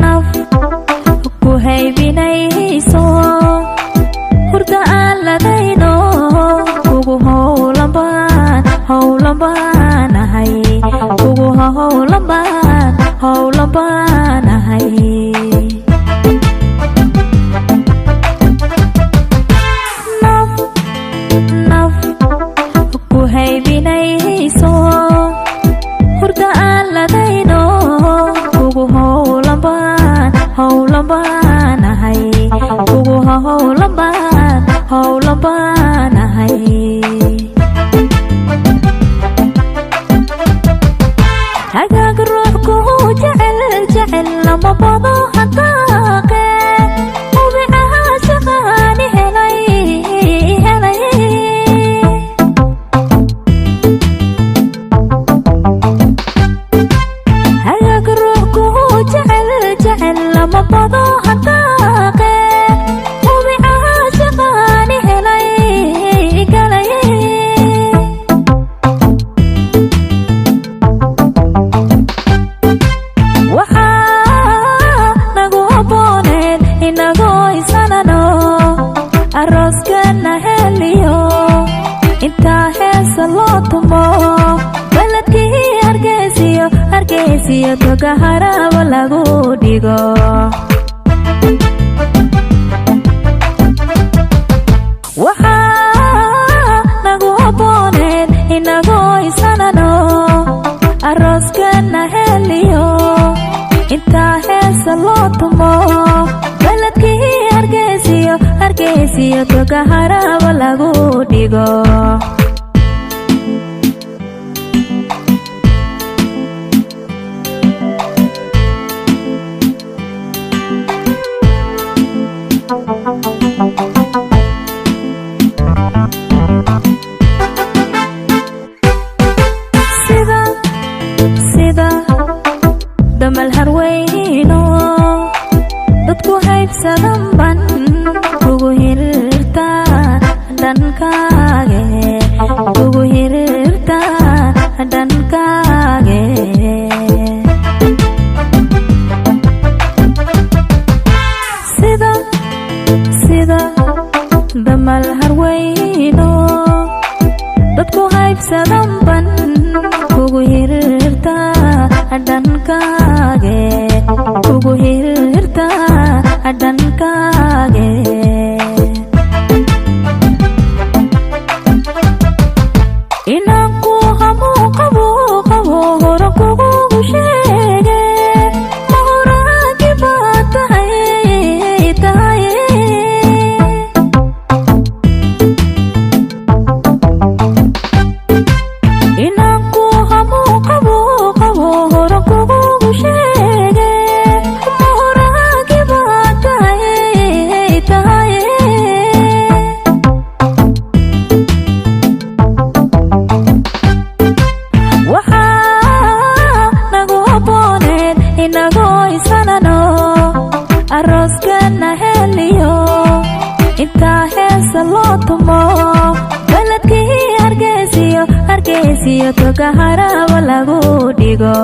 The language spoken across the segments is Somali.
naf ku haybinayso hurda aan ladayno kugu howlan baanahay kugu howlan baanahay naf ku haybinayso hurda aan ladayno kugu howlan baanahay kugu howlan baanahay hagaag ruux kugu jecel lama bado hadaaqe ubicaha shaqaani helay hagaag ruux kugu jecel lama bado hadaaqe ubicaha shaqaani helay arooskana heliyo intaa heesa loo tumo baladkii hargeysiyo toga haraba lagu dhigo waxaa nagu habbooneed inagoo isanano arooskana heliyo intaa heesa loo tumo baladkii hargeysiyo toga haraba lagu dhigo sida damal harweyno dadku haybsadan ban kugu hirirta dhankage kugu hirirta dhankage sida damal harweyno dadku haybsadan ban kugu hirirta dhankage kugu hirirta dhankage inaan ku qabo hore kugu sheege ma horaagi baa tahay inaan ku qabo hore kugu sheege ma horaagi baa tahay waxaa nagu habbooneed inagoo isanano arooskana heliyo intaa heesa loo tumo baladkii hargeysiyo toga haraba lagu dhigo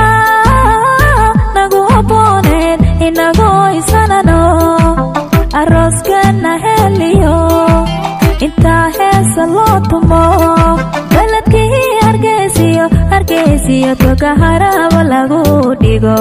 waxaa nagu habbooneed inagoo isanano arooskana heliyo intaa heesa loo tumo baladkii hargeysiyo toga haraba lagu dhigo